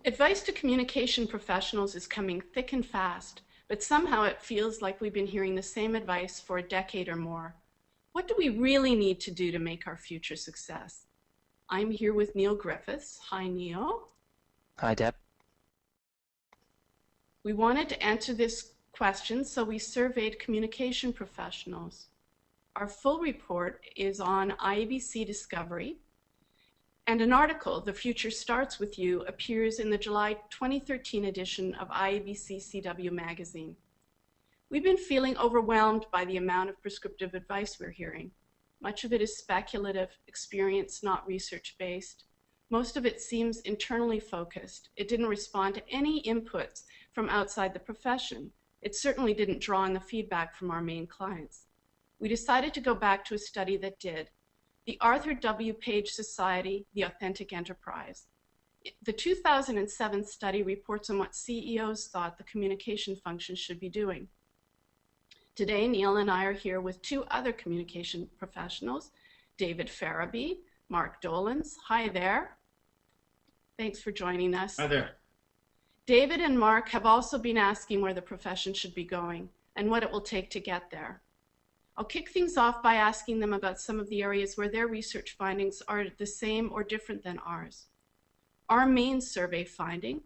Advice to communication professionals is coming thick and fast, but somehow it feels like we've been hearing the same advice for a decade or more. What do we really need to do to make our future success? I'm here with Neil Griffiths. Hi, Neil. Hi, Deb. We wanted to answer this question, so we surveyed communication professionals. Our full report is on IABC Discovery, and an article, The Future Starts With You, appears in the July 2013 edition of IABC CW magazine. We've been feeling overwhelmed by the amount of prescriptive advice we're hearing. Much of it is speculative, experience, not research-based. Most of it seems internally focused. It didn't respond to any inputs from outside the profession. It certainly didn't draw on the feedback from our main clients. We decided to go back to a study that did. The Arthur W. Page Society, The Authentic Enterprise. The 2007 study reports on what CEOs thought the communication function should be doing. Today, Neil and I are here with two other communication professionals, David Ferrabee, Mark Dollins. Hi there. Thanks for joining us. Hi there. David and Mark have also been asking where the profession should be going and what it will take to get there. I'll kick things off by asking them about some of the areas where their research findings are the same or different than ours. Our main survey finding,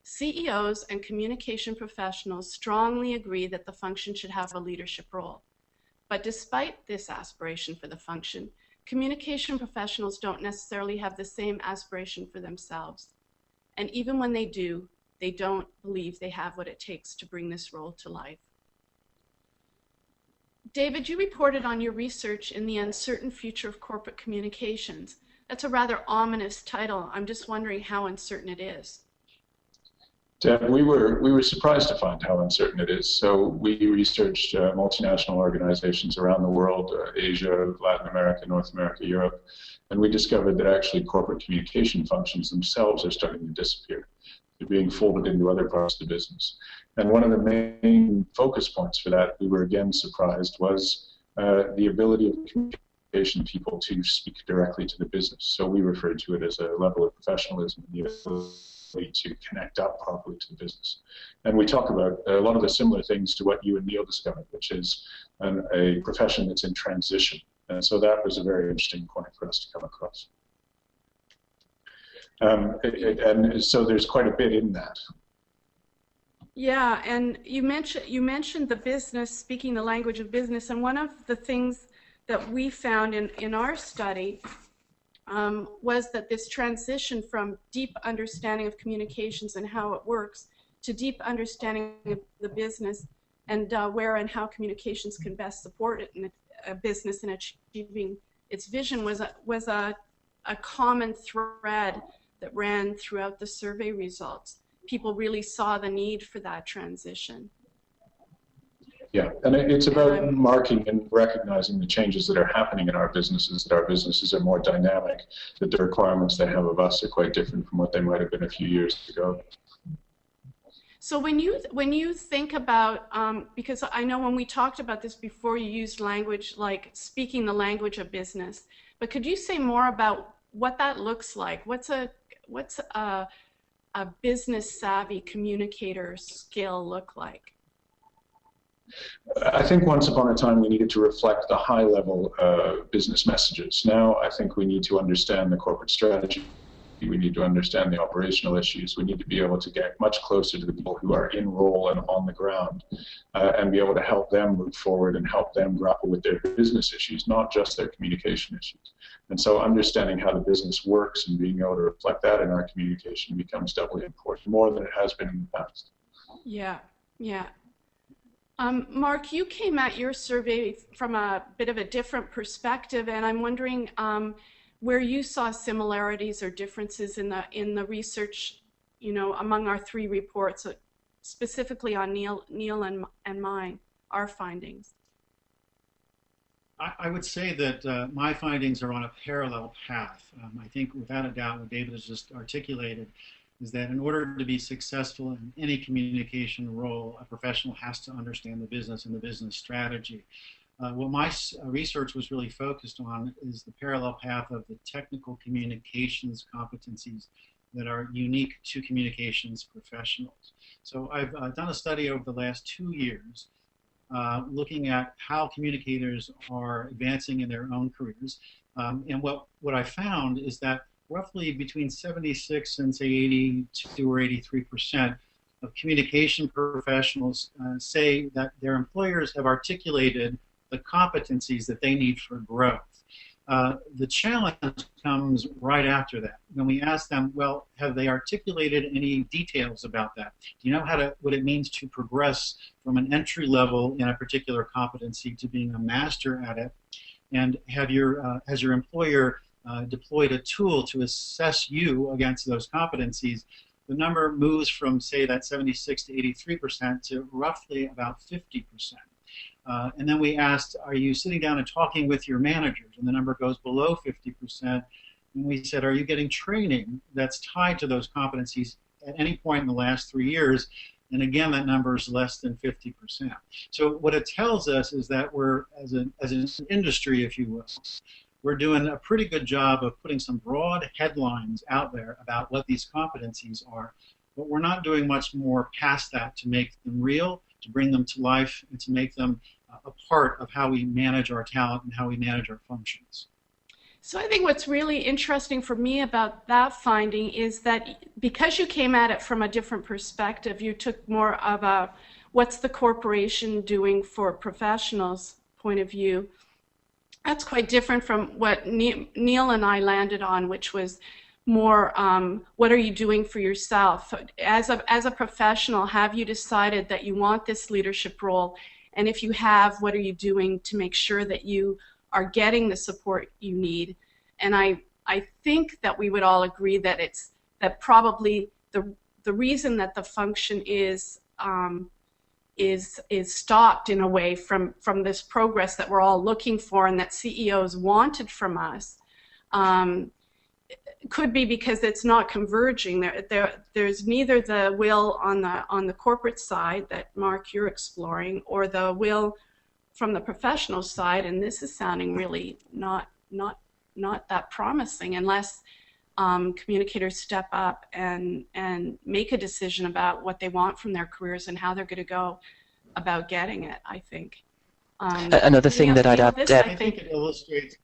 CEOs and communication professionals strongly agree that the function should have a leadership role. But despite this aspiration for the function, communication professionals don't necessarily have the same aspiration for themselves. And even when they do, they don't believe they have what it takes to bring this role to life. David, you reported on your research in The Uncertain Future of Corporate Communications. That's a rather ominous title. I'm just wondering how uncertain it is. Deb, we were surprised to find how uncertain it is. So we researched multinational organizations around the world, Asia, Latin America, North America, Europe, and we discovered that actually corporate communication functions themselves are starting to disappear. They're being folded into other parts of the business. And one of the main focus points for that, we were again surprised, was the ability of communication people to speak directly to the business. So we referred to it as a level of professionalism, the ability to connect up properly to the business. And we talk about a lot of the similar things to what you and Neil discovered, which is a profession that's in transition. And so that was a very interesting point for us to come across. And so there's quite a bit in that. Yeah, and you mentioned the business, speaking the language of business, and one of the things that we found in our study was that this transition from deep understanding of communications and how it works to deep understanding of the business and where and how communications can best support it in a business in achieving its vision was a common thread that ran throughout the survey results. People really saw the need for that transition. Yeah, and it's about marking and recognizing the changes that are happening in our businesses, that our businesses are more dynamic, that the requirements they have of us are quite different from what they might have been a few years ago. So when you think about, because I know when we talked about this before, you used language like speaking the language of business, but could you say more about what that looks like? What's a business savvy communicator skill look like? I think once upon a time we needed to reflect the high level business messages. Now I think we need to understand the corporate strategy. We need to understand the operational issues. We need to be able to get much closer to the people who are in role and on the ground and be able to help them move forward and help them grapple with their business issues, not just their communication issues. And so understanding how the business works and being able to reflect that in our communication becomes doubly important, more than it has been in the past. Yeah, yeah. Mark, you came at your survey from a bit of a different perspective, and I'm wondering where you saw similarities or differences in the research, you know, among our three reports, specifically on Neil and mine, our findings. I would say that my findings are on a parallel path. I think without a doubt what David has just articulated is that in order to be successful in any communication role, a professional has to understand the business and the business strategy. What my research was really focused on is the parallel path of the technical communications competencies that are unique to communications professionals. So I've done a study over the last 2 years looking at how communicators are advancing in their own careers. And what I found is that roughly between 76 and say 82 or 83% of communication professionals say that their employers have articulated the competencies that they need for growth. The challenge comes right after that. When we ask them, well, have they articulated any details about that? Do you know what it means to progress from an entry level in a particular competency to being a master at it? And has your employer deployed a tool to assess you against those competencies? The number moves from, say, that 76 to 83% to roughly about 50%. And then we asked, are you sitting down and talking with your managers? And the number goes below 50%. And we said, are you getting training that's tied to those competencies at any point in the last 3 years? And again, that number is less than 50%. So what it tells us is that we're, as an industry, if you will, we're doing a pretty good job of putting some broad headlines out there about what these competencies are, but we're not doing much more past that to make them real, to bring them to life, and to make them a part of how we manage our talent and how we manage our functions. So I think what's really interesting for me about that finding is that because you came at it from a different perspective, you took more of a what's the corporation doing for professionals point of view. That's quite different from what Neil and I landed on, which was more what are you doing for yourself? As a professional, have you decided that you want this leadership role? And if you have, what are you doing to make sure that you are getting the support you need? And I think that we would all agree that that probably the reason that the function is stopped in a way from this progress that we're all looking for and that CEOs wanted from us could be because it's not converging. There's neither the will on the corporate side that, Mark, you're exploring, or the will from the professional side, and this is sounding really not that promising unless communicators step up and make a decision about what they want from their careers and how they're going to go about getting it, I think. Another thing that I'd add, Deb. I think it illustrates.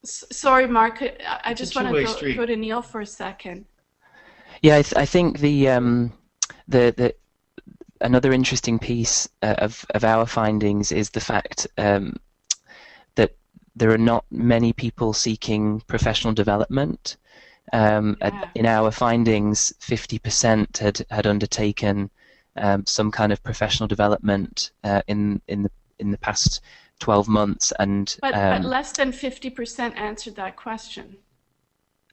Sorry, Mark. I just want to go to Neil for a second. Yeah, I think the another interesting piece of our findings is the fact that there are not many people seeking professional development. In our findings, 50% had undertaken some kind of professional development in the past 12 months, and but less than 50% answered that question.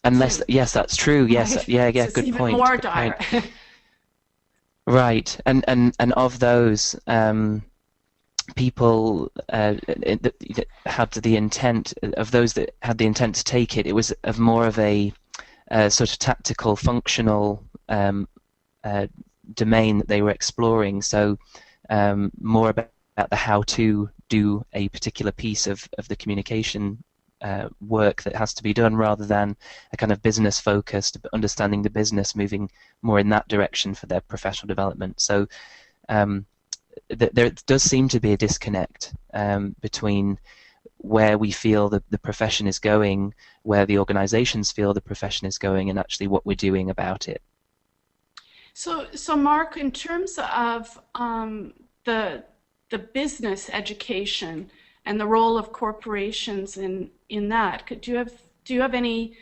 Unless, yes, that's true. Yes, right? yeah, So good even point. More good dire. point. Right, and of those people that had the intent, of those that had the intent to take it, it was of more of a sort of tactical, functional domain that they were exploring. So more about the how to do a particular piece of the communication work that has to be done, rather than a kind of business focused, understanding the business, moving more in that direction for their professional development. So there does seem to be a disconnect between where we feel that the profession is going, where the organizations feel the profession is going, and actually what we're doing about it. So Mark, in terms of the business education and the role of corporations in that, do you have any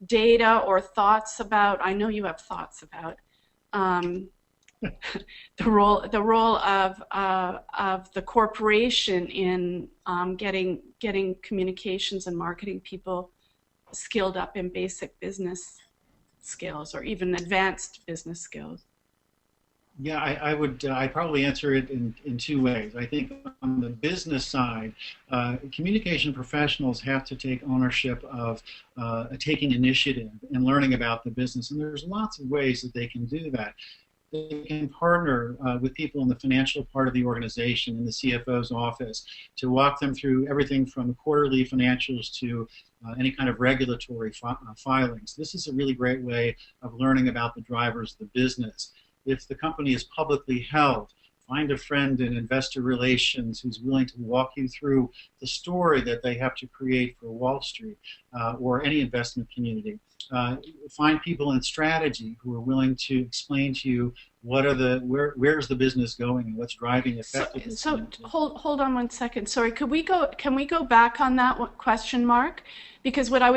data or thoughts about? I know you have thoughts about the role of the corporation in getting communications and marketing people skilled up in basic business skills or even advanced business skills. Yeah, I'd probably answer it in two ways. I think on the business side, communication professionals have to take ownership of taking initiative and learning about the business, and there's lots of ways that they can do that. they can partner with people in the financial part of the organization, in the CFO's office, to walk them through everything from quarterly financials to any kind of regulatory filings. This is a really great way of learning about the drivers of the business. If the company is publicly held, find a friend in investor relations who's willing to walk you through the story that they have to create for Wall Street or any investment community. Find people in strategy who are willing to explain to you what are where's the business going and what's driving effectiveness. So hold on one second. Sorry, can we go back on that question, Mark? Because what I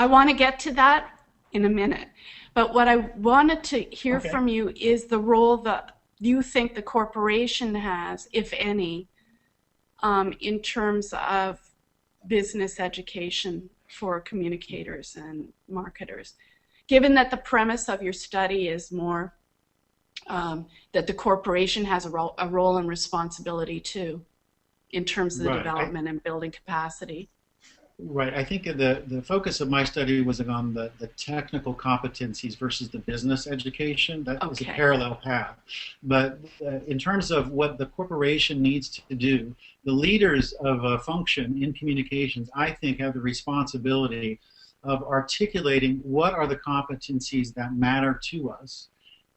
want to get to that in a minute. But what I wanted to hear from you is the role that you think the corporation has, if any, in terms of business education for communicators and marketers, given that the premise of your study is more that the corporation has a role and responsibility too, in terms of the development and building capacity. Right. I think the focus of my study was on the technical competencies versus the business education. That is a parallel path. But in terms of what the corporation needs to do, the leaders of a function in communications, I think, have the responsibility of articulating what are the competencies that matter to us,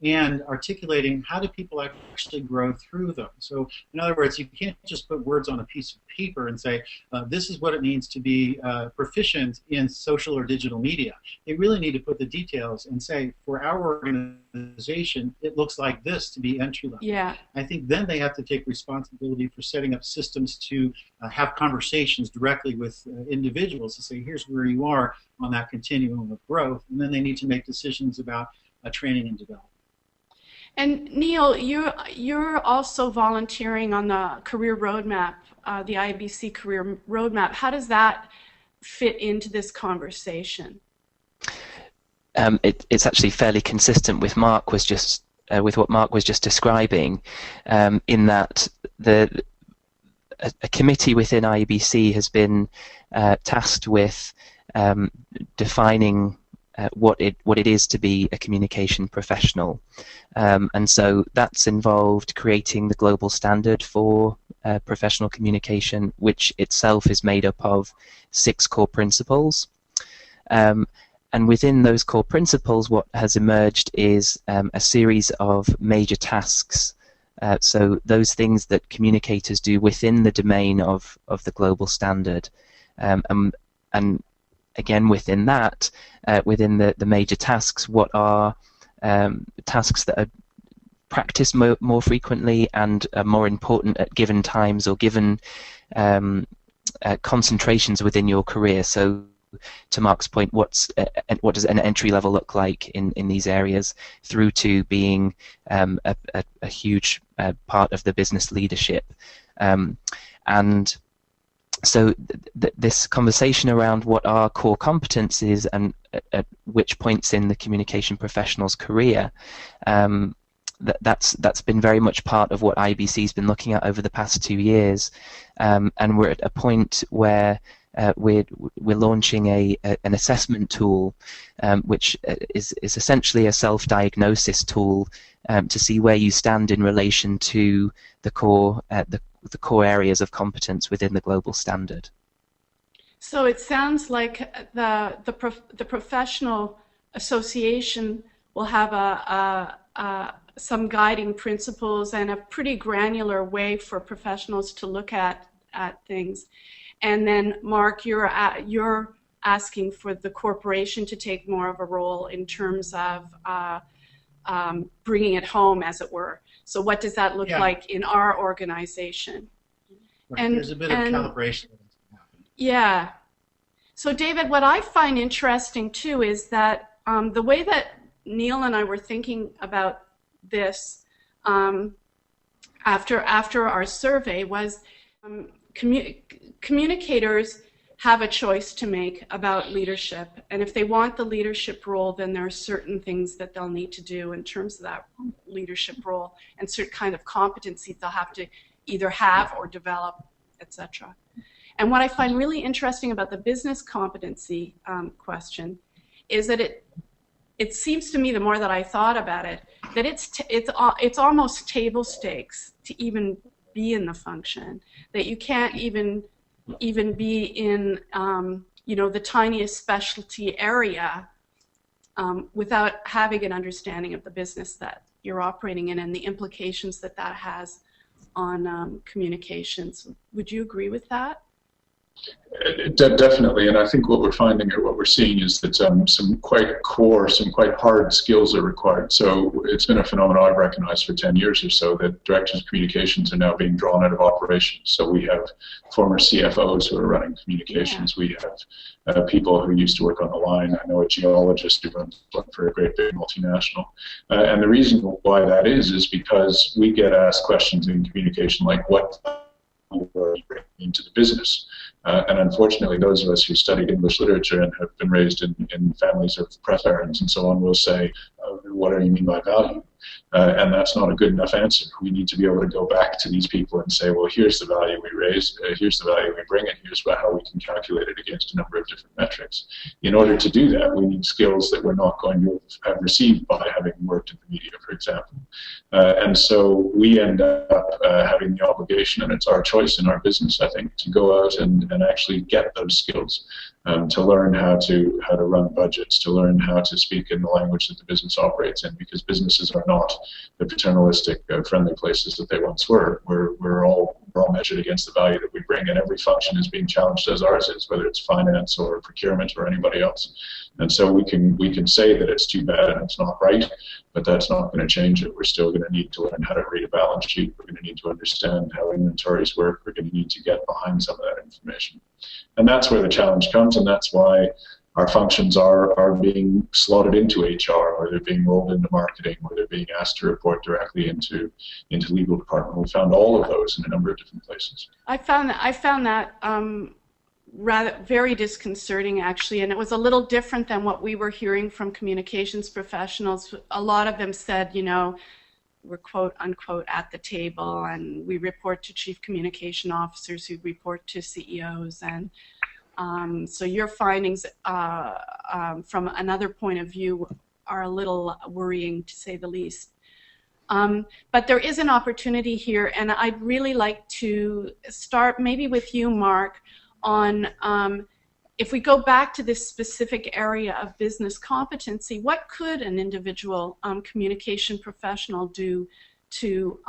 and articulating how do people actually grow through them. So in other words, you can't just put words on a piece of paper and say, this is what it means to be proficient in social or digital media. They really need to put the details and say, for our organization, it looks like this to be entry level. Yeah. I think then they have to take responsibility for setting up systems to have conversations directly with individuals to say, here's where you are on that continuum of growth. And then they need to make decisions about training and development. And Neil, you're also volunteering on the career roadmap, the IBC career roadmap. How does that fit into this conversation? It's actually fairly consistent with with what Mark was just describing, in that a committee within IBC has been tasked with defining what it is to be a communication professional, and so that's involved creating the global standard for professional communication, which itself is made up of 6 core principles. And within those core principles, what has emerged is a series of major tasks. So those things that communicators do within the domain of the global standard, and again, within that, within the major tasks, what are tasks that are practiced more frequently and are more important at given times or given concentrations within your career? So, to Mark's point, what does an entry level look like in these areas, through to being a huge part of the business leadership, and so this conversation around what are core competencies and at which points in the communication professional's career, that's been very much part of what IBC's been looking at over the past 2 years, and we're at a point where we're launching an assessment tool, which is essentially a self-diagnosis tool to see where you stand in relation to the core areas of competence within the global standard. So it sounds like the professional association will have some guiding principles and a pretty granular way for professionals to look at things. And then, Mark, you're asking for the corporation to take more of a role in terms of bringing it home, as it were. So what does that look like in our organization? Right. And there's a bit of calibration that needs to happen. Yeah. So David, what I find interesting too is that the way that Neil and I were thinking about this after our survey was communicators have a choice to make about leadership, and if they want the leadership role, then there are certain things that they'll need to do in terms of that leadership role, and certain kind of competencies they'll have to either have or develop, etc. And what I find really interesting about the business competency question is that it seems to me, the more that I thought about it, that it's almost table stakes to even be in the function. That you can't even be in the tiniest specialty area without having an understanding of the business that you're operating in and the implications that has on communications. Would you agree with that? Definitely, and I think what we're finding or what we're seeing is that some quite core, some quite hard skills are required. So it's been a phenomenon I've recognized for 10 years or so that directors of communications are now being drawn out of operations. So we have former CFOs who are running communications. Yeah. We have people who used to work on the line. I know a geologist who runs one for a great big multinational. And the reason why that is because we get asked questions in communication like, what are you bringing into the business? And unfortunately, those of us who studied English literature and have been raised in families of press barons and so on will say, what do you mean by value? And that's not a good enough answer. We need to be able to go back to these people and say, well, here's the value we raise, here's the value we bring, and here's how we can calculate it against a number of different metrics. In order to do that, we need skills that we're not going to have received by having worked in the media, for example. And so we end up having the obligation, and it's our choice in our business, I think, to go out and actually get those skills. To learn how to run budgets, to learn how to speak in the language that the business operates in, because businesses are not the paternalistic, friendly places that they once were. We're all measured against the value that we bring, and every function is being challenged as ours is, whether it's finance or procurement or anybody else. And so we can say that it's too bad and it's not right, but that's not going to change it. We're still going to need to learn how to read a balance sheet. We're going to need to understand how inventories work. We're going to need to get behind some of that information. And that's where the challenge comes, and that's why our functions are being slotted into HR, or they're being rolled into marketing, or they're being asked to report directly into legal department. We found all of those in a number of different places. I found that rather very disconcerting, actually, and it was a little different than what we were hearing from communications professionals. A lot of them said, we're quote unquote at the table, and we report to chief communication officers who report to CEOs, and so your findings from another point of view are a little worrying, to say the least. But there is an opportunity here, and I'd really like to start maybe with you, Mark, on if we go back to this specific area of business competency, what could an individual communication professional do to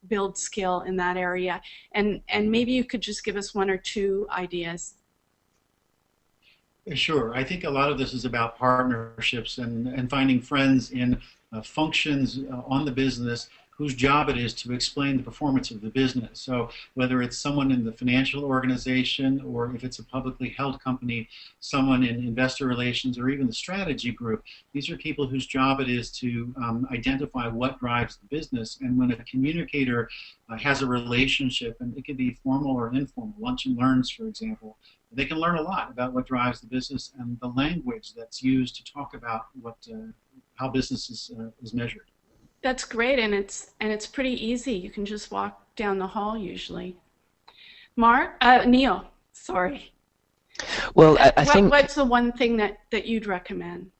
build skill in that area? And maybe you could just give us one or two ideas. Sure. I think a lot of this is about partnerships and finding friends in functions on the business whose job it is to explain the performance of the business. So whether it's someone in the financial organization, or if it's a publicly held company, someone in investor relations, or even the strategy group, these are people whose job it is to identify what drives the business. And when a communicator has a relationship, and it could be formal or informal, lunch and learns, for example, they can learn a lot about what drives the business and the language that's used to talk about how business is measured. That's great, and it's pretty easy. You can just walk down the hall usually. Neil, sorry. Well, I think what's the one thing that you'd recommend?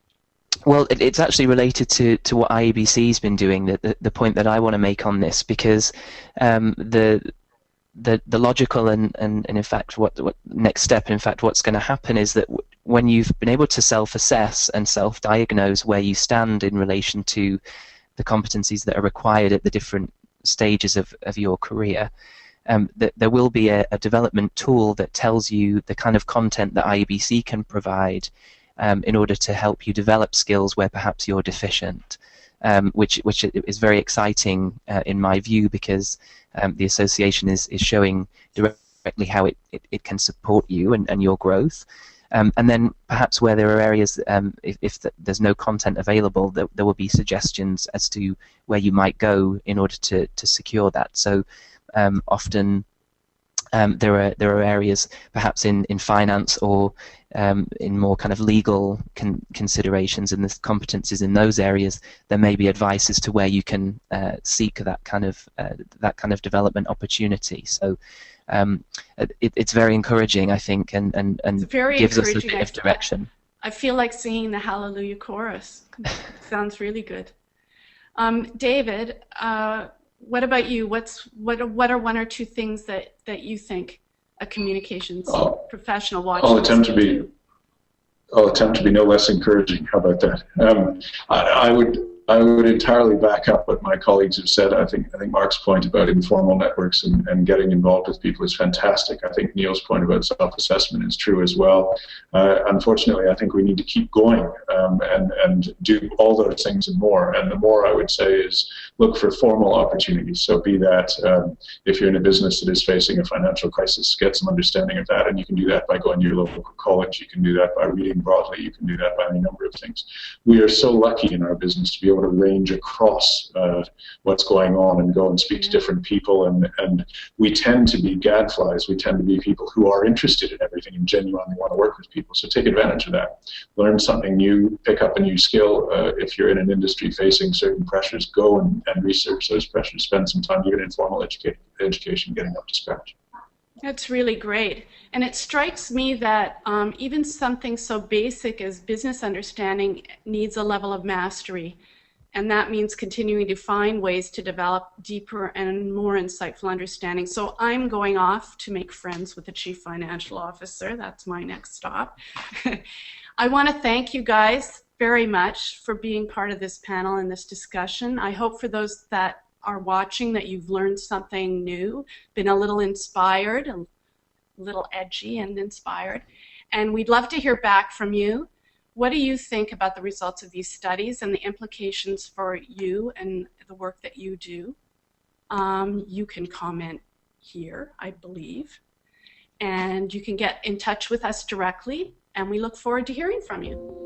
Well, it's actually related to what IABC's been doing. The point that I want to make on this, because the logical and in fact what next step, in fact, what's going to happen is that when you've been able to self-assess and self-diagnose where you stand in relation to the competencies that are required at the different stages of your career, that there will be a development tool that tells you the kind of content that IABC can provide in order to help you develop skills where perhaps you're deficient, which is very exciting in my view, because the association is showing directly how it can support you and your growth. And then perhaps where there are areas, if there's no content available, there will be suggestions as to where you might go in order to secure that. So often there are areas, perhaps in finance or in more kind of legal considerations and the competencies in those areas, there may be advice as to where you can seek that kind of development opportunity. So it's very encouraging, I think, and gives us a bit of direction. I feel like singing the Hallelujah chorus. Sounds really good. David, what about you? What are one or two things that you think a communications professional watching? I'll attempt to be no less encouraging. How about that? I would entirely back up what my colleagues have said. I think Mark's point about informal networks and getting involved with people is fantastic. I think Neil's point about self-assessment is true as well. Unfortunately, I think we need to keep going and do all those things and more. And the more, I would say, is look for formal opportunities. So be that if you're in a business that is facing a financial crisis, get some understanding of that. And you can do that by going to your local college. You can do that by reading broadly. You can do that by any number of things. We are so lucky in our business to be able to range across what's going on and go and speak to different people, and we tend to be gadflies. We tend to be people who are interested in everything and genuinely want to work with people. So take advantage of that. Learn something new, pick up a new skill. If you're in an industry facing certain pressures, go and research those pressures. Spend some time, even informal education, getting up to scratch. That's really great. And it strikes me that even something so basic as business understanding needs a level of mastery. And that means continuing to find ways to develop deeper and more insightful understanding. So I'm going off to make friends with the Chief Financial Officer. That's my next stop. I want to thank you guys very much for being part of this panel and this discussion. I hope for those that are watching that you've learned something new, been a little inspired, a little edgy and inspired. And we'd love to hear back from you. What do you think about the results of these studies and the implications for you and the work that you do? You can comment here, I believe. And you can get in touch with us directly, and we look forward to hearing from you.